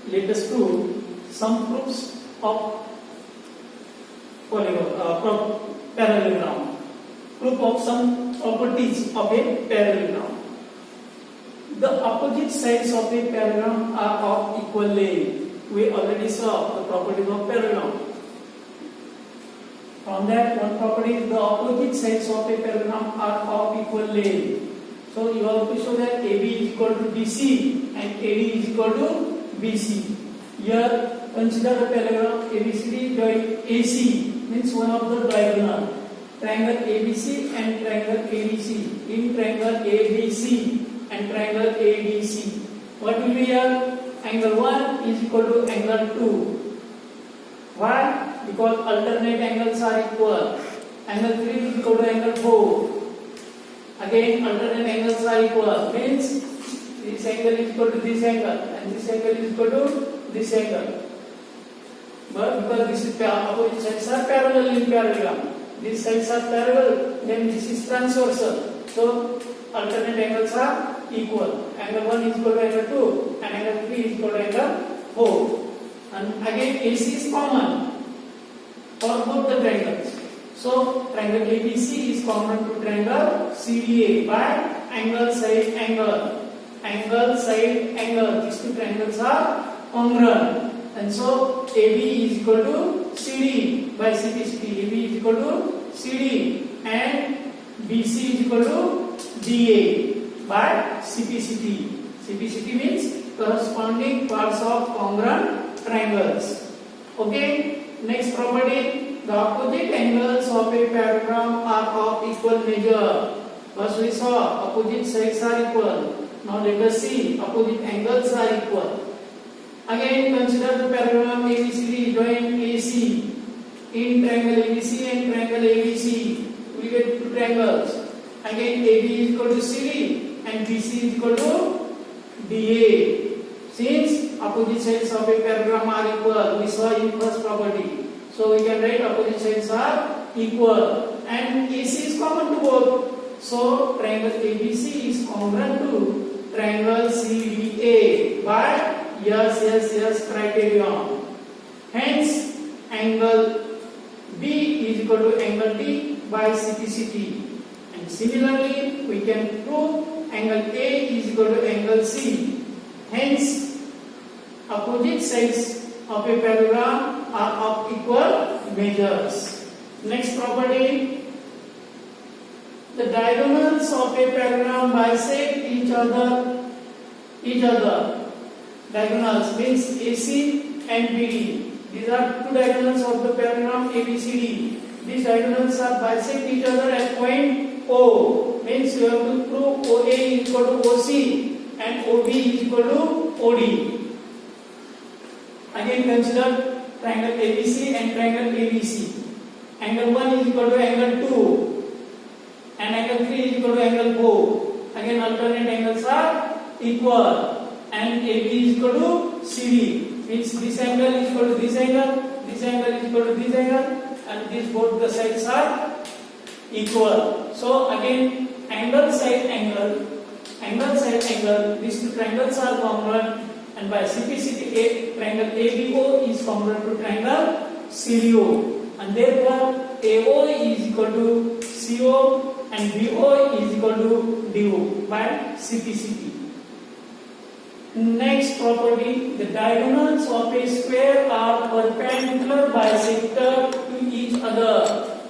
let us prove some proofs of parallelogram. Proof of some properties of a parallelogram. The opposite sides of a parallelogram are of equal length. We already saw the properties of parallelogram. From that, one property is the opposite sides of a parallelogram are of equal length. So you have to show that AB is equal to DC and AD is equal to BC. Here, consider the parallelogram ABCD join AC, means one of the diagonal. Triangle ABC and triangle ABC. In triangle ABC and triangle ADC. What will be here? Angle 1 is equal to angle 2. Why? Because alternate angles are equal. Angle 3 is equal to angle 4. Again, alternate angles are equal. Means this angle is equal to this angle and this angle is equal to this angle. But because this is opposite sides are parallel in parallelogram. These sides are parallel, then this is transversal. So alternate angles are equal. Angle 1 is equal to angle 2 and angle 3 is equal to angle 4. And again AC is common for both the triangles. So triangle ABC is common to triangle CDA by angle side angle. Angle side angle. These two triangles are congruent. And so AB is equal to CD by CPCD. AB is equal to CD and BC is equal to DA by CPCD. CPCD means corresponding parts of congruent triangles. Okay. Next property, the opposite angles of a parallelogram are of equal measure. First we saw opposite sides are equal. Now let us see opposite angles are equal. Again consider the parallelogram ABCD join AC. In triangle ABC and triangle ABC, we get two triangles. Again AB is equal to CD and BC is equal to DA. Since opposite sides of a parallelogram are equal, we saw in first property. So we can write opposite sides are equal and AC is common to both. So triangle ABC is congruent to triangle CDA by yes criterion. Hence angle B is equal to angle D by CPCD. And similarly we can prove angle A is equal to angle C. Hence opposite sides of a parallelogram are of equal measures. Next property, the diagonals of a parallelogram bisect each other. Diagonals means AC and BD. These are two diagonals of the parallelogram ABCD. These diagonals are bisect each other at point O. Means you have to prove OA is equal to OC and OB is equal to OD. Again consider triangle ABC and triangle ABC. Angle 1 is equal to angle 2 and angle 3 is equal to angle 4. Again alternate angles are equal and AB is equal to CD. Means this angle is equal to this angle, this angle is equal to this angle and these both the sides are equal. So again angle side angle, these two triangles are congruent. And by CPCD, triangle ABO is congruent to triangle CDO. And therefore, AO is equal to CO and BO is equal to DO by CPCD. Next property, the diagonals of a square are perpendicular bisector to each other.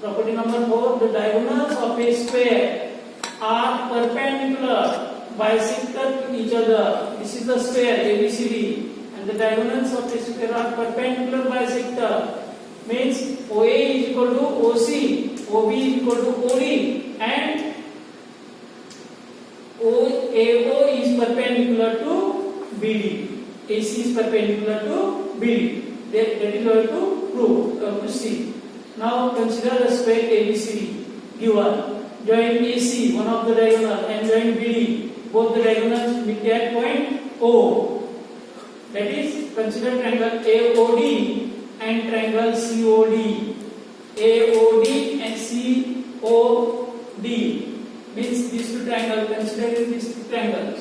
Property number 4, the diagonals of a square are perpendicular bisector to each other. This is the square ABCD and the diagonals of the square are perpendicular bisector. Means OA is equal to OC, OB is equal to OD and AO is perpendicular to BD. AC is perpendicular to BD. That is what to prove, to see. Now consider the square ABCD given. Join AC, one of the diagonal, and join BD. Both the diagonals meet at point O. That is, consider triangle AOD and triangle COD. AOD and COD means these two triangles. Considering these two triangles,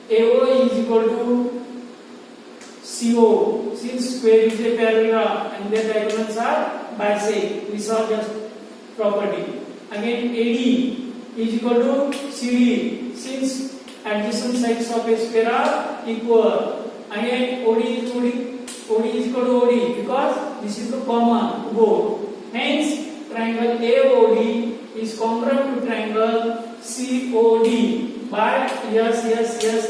AO is equal to CO. Since square is a paragraph and their diagonals are bisect, we saw just property. Again, AD is equal to CD. Since adjacent sides of a square are equal. Again, OD is equal to OD because this is the common both. Hence, triangle AOD is congruent to triangle COD by yes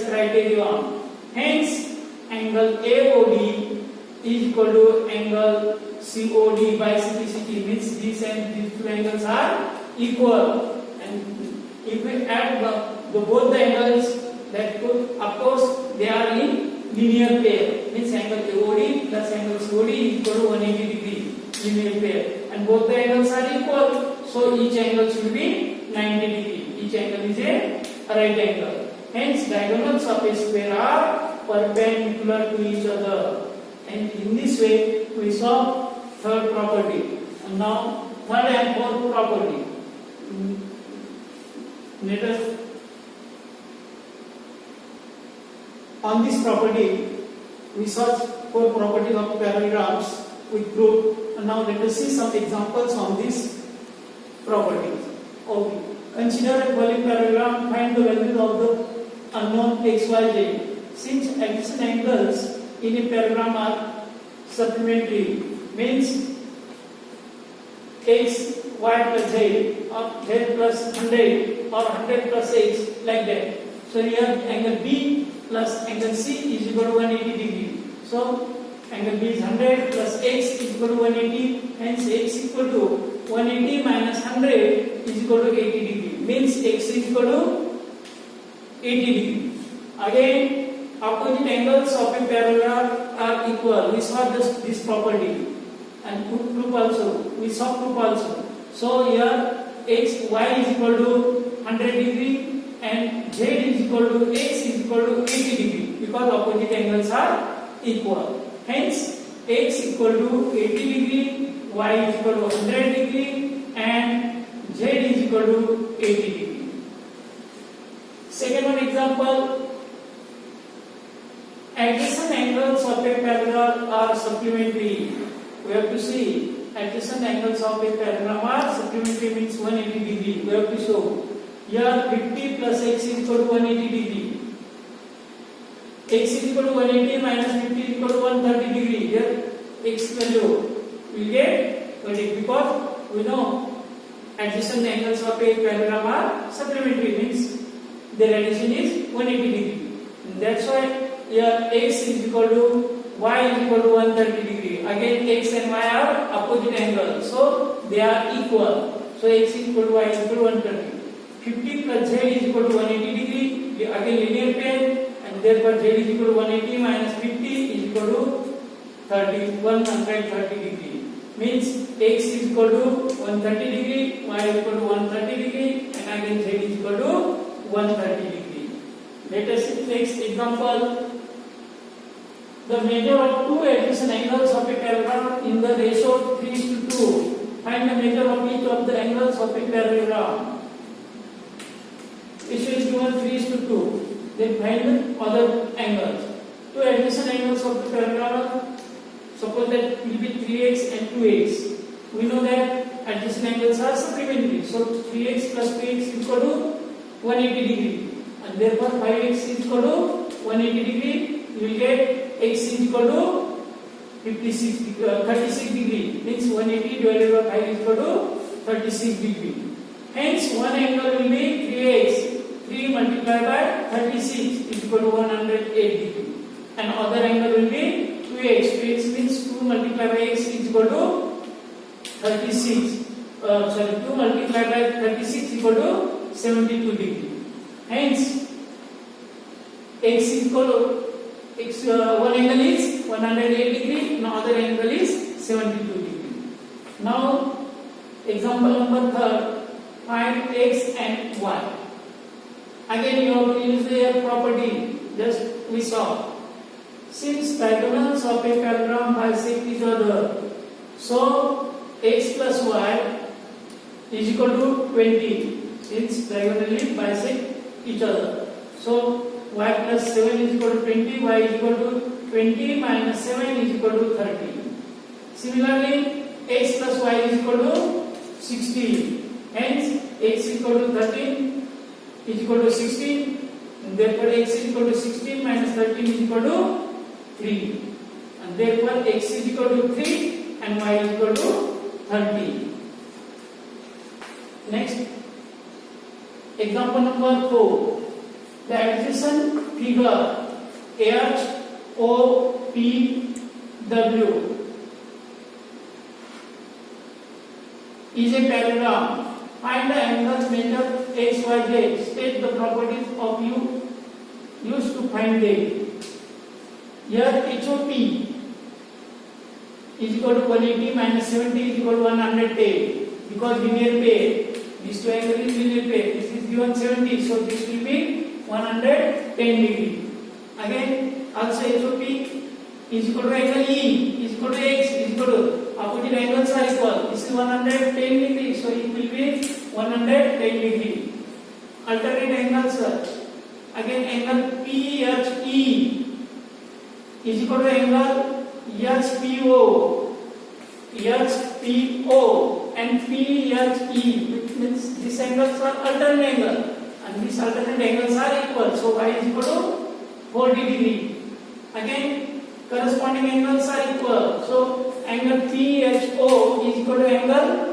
criterion. Hence, angle AOD is equal to angle COD by simplicity, means these and these two angles are equal. And if we add both the angles, that could, of course, they are in linear pair. Means angle AOD plus angle COD is equal to 180 degree linear pair. And both the angles are equal, so each angle should be 90 degree. Each angle is a right angle. Hence, diagonals of a square are perpendicular to each other. And in this way, we saw third property. And now, third and fourth property. Let us, on this property, we saw four properties of parallelographs with group. And now let us see some examples on these properties. Okay. Consider a parallelogram. Find the value of the unknown x, y, z. Since adjacent angles in a parallelogram are supplementary, means x, y plus z, or z plus 100, or 100 plus x, like that. So here angle B plus angle C is equal to 180 degree. So angle B is 100 plus x is equal to 180. Hence x equal to 180 minus 100 is equal to 80 degree. Means x is equal to 80 degree. Again, opposite angles of a parallelogram are equal. We saw this property. And proof also. We saw proof also. So here x, y is equal to 100 degree and z is equal to x is equal to 80 degree because opposite angles are equal. Hence, x equal to 80 degree, y is equal to 100 degree and z is equal to 80 degree. Second one example. Adjacent angles of a parallelogram are supplementary. We have to see adjacent angles of a parallelogram are supplementary, means 180 degree. We have to show. Here 50 plus x is equal to 180 degree. X is equal to 180 minus 50 is equal to 130 degree. Here x value will get 20 because we know adjacent angles of a parallelogram are supplementary, means their addition is 180 degree. And that's why here x is equal to y is equal to 130 degree. Again x and y are opposite angles, so they are equal. So x is equal to y is equal to 130. 50 plus z is equal to 180 degree. Again linear pair, and therefore z is equal to 180 minus 50 is equal to 130 degree. Means x is equal to 130 degree, y is equal to 130 degree, and again z is equal to 130 degree. Let us see next example. The measure of two adjacent angles of a parallelogram in the ratio 3:2. Find the measure of each of the angles of a parallelogram. Ratio is given 3:2. Then find the other angles. Two adjacent angles of the parallelogram. Suppose that it will be 3x and 2x. We know that adjacent angles are supplementary. So 3x plus 2x is equal to 180 degree. And therefore 5x is equal to 180 degree. You will get x is equal to 36 degree. Means 180 divided by 5 is equal to 36 degree. Hence one angle will be 3x. 3 multiplied by 36 is equal to 108 degree. And other angle will be 2x. 2x means 2 multiplied by x is equal to 36. 2 multiplied by 36 is equal to 72 degree. Hence x is equal to one angle is 108 degree, another angle is 72 degree. Now, example number 3, find x and y. Again, you have to use their property. Just we saw. Since diagonals of a parallelogram bisect each other, so x plus y is equal to 20. Since diagonally bisect each other, so y plus 7 is equal to 20, y is equal to 20 minus 7 is equal to 30. Similarly, x plus y is equal to 16. Hence, x is equal to 13 is equal to 16. And therefore, x is equal to 16 minus 13 is equal to 3. And therefore, x is equal to 3 and y is equal to 30. Next, example number 4. The adjacent figure HOPW is a parallelogram. Find the angles measured x, y, z. State the properties of u used to find them. Here HOP is equal to 180 minus 70 is equal to 110 because linear pair. These two angles is linear pair. This is given 70, so this will be 110 degree. Again, also HOP is equal to angle E is equal to x is equal to opposite angles are equal. This is 110 degree, so it will be 110 degree. Alternate angles are again angle PHE is equal to angle HPO and PHE, which means these angles are alternate angle and these alternate angles are equal. So y is equal to 40 degree. Again, corresponding angles are equal. So angle PHO is equal to angle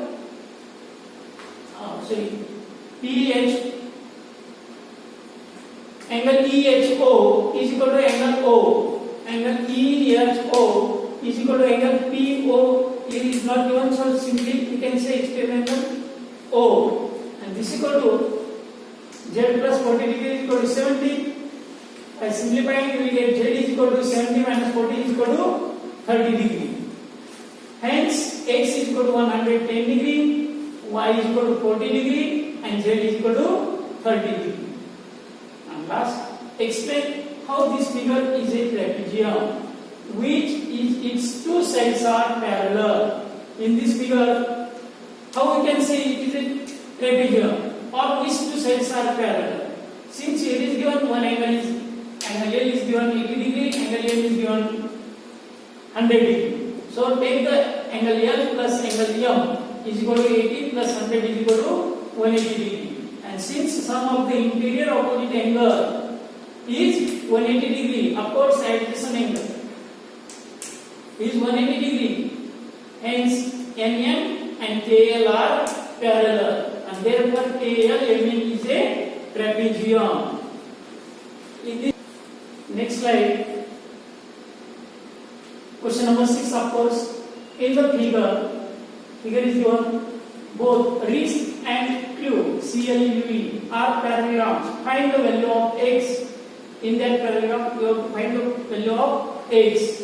angle EHO is equal to angle O. Angle EHO is equal to angle PO. It is not given, so simply we can say external angle O. And this is equal to Z plus 40 degree is equal to 70. By simplifying, we get Z is equal to 70 minus 40 is equal to 30 degree. Hence, x is equal to 110 degree, y is equal to 40 degree, and z is equal to 30 degree. And last, explain how this figure is a trapezium, which is its two sides are parallel. In this figure, how we can say it is a trapezium, or which two sides are parallel? Since here is given one angle L is given 80 degree, angle M is given 100 degree. So take the angle L plus angle M is equal to 80 plus 100 is equal to 180 degree. And since sum of the interior opposite angle is 180 degree, upwards adjacent angle is 180 degree. Hence NM and KL are parallel, and therefore KLMN is a trapezium. In this next slide, question number 6, of course, in the figure is given both wrist and clue CLUE are parallelograms. Find the value of x. In that parallelogram, you have to find the value of x.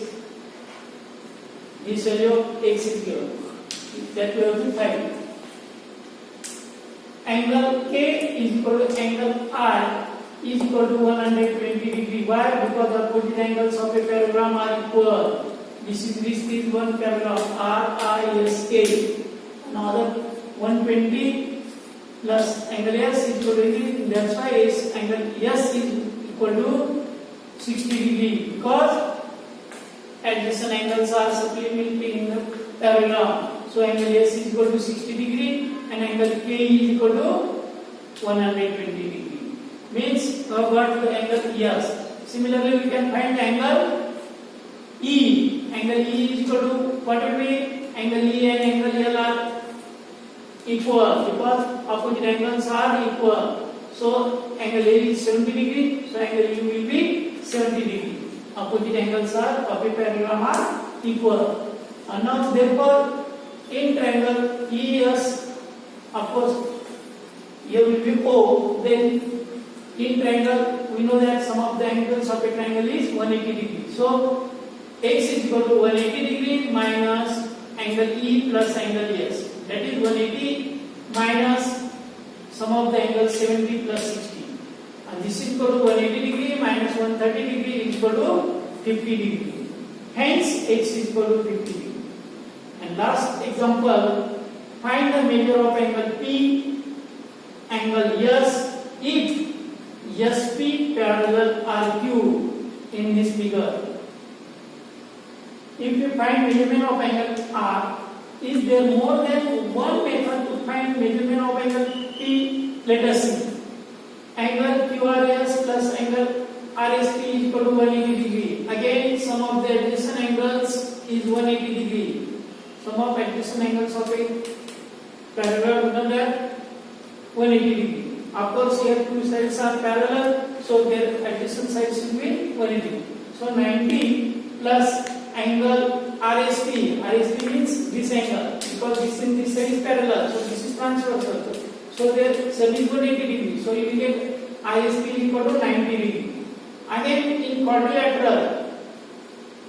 This value of x is given. That we have to find. Angle K is equal to angle I is equal to 120 degree. Why? Because the opposite angles of a parallelogram are equal. This is one parallelogram RISK. Another 120 plus angle S is equal to 80. That's why angle S is equal to 60 degree, because adjacent angles are supplementary in the parallelogram. So angle S is equal to 60 degree and angle K is equal to 120 degree. Means we have got the angle S. Similarly, we can find angle E. Angle E is equal to what will be? Angle E and angle L are equal because opposite angles are equal. So angle A is 70 degree, so angle E will be 70 degree. Opposite angles are of a parallelogram are equal. And now therefore in triangle ES, of course here will be O. Then in triangle we know that sum of the angles of a triangle is 180 degree. So x is equal to 180 degree minus angle E plus angle S. That is 180 minus sum of the angles 70 plus 60. And this is equal to 180 degree minus 130 degree is equal to 50 degree. Hence x is equal to 50 degree. And last example, find the measure of angle P, angle S if SP parallel RQ in this figure. if you find measurement of angle R, is there more than one method to find measurement of angle P? Let us see. Angle QRS plus angle RSP is equal to 180 degree. Again, sum of the adjacent angles is 180 degree. Sum of adjacent angles of a parallel another 180 degree. Of course, here two sides are parallel, so their adjacent sides will be 180. So 90 plus angle RSP. RSP means this angle, because this in this side is parallel, so this is transversal. So their sum is 180 degree. So you will get RSP is equal to 90 degree. Again, in quadrilateral,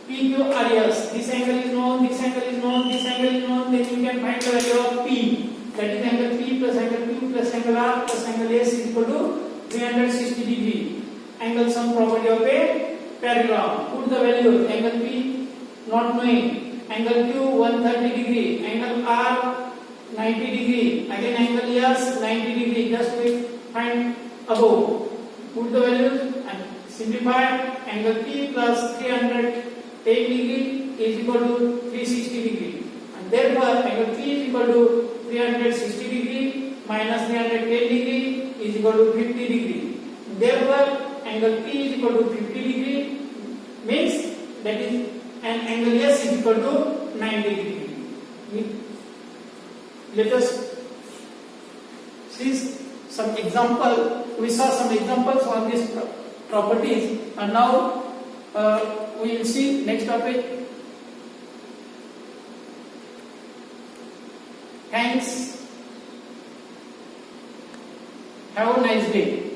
PQRS, this angle is known, this angle is known, this angle is known, then you can find the value of P. That is angle P plus angle Q plus angle R plus angle S is equal to 360 degree. Angle sum property of a parallelogram. Put the value. Angle P not knowing. Angle Q 130 degree. Angle R 90 degree. Again angle S 90 degree. Just we find above. Put the values and simplify. Angle P plus 310 degree is equal to 360 degree. And therefore angle P is equal to 360 degree minus 310 degree is equal to 50 degree. Therefore, angle P is equal to 50 degree means that is and angle S is equal to 90 degree. Let us see some example. We saw some examples on these properties, and now we will see next topic. Thanks. Have a nice day.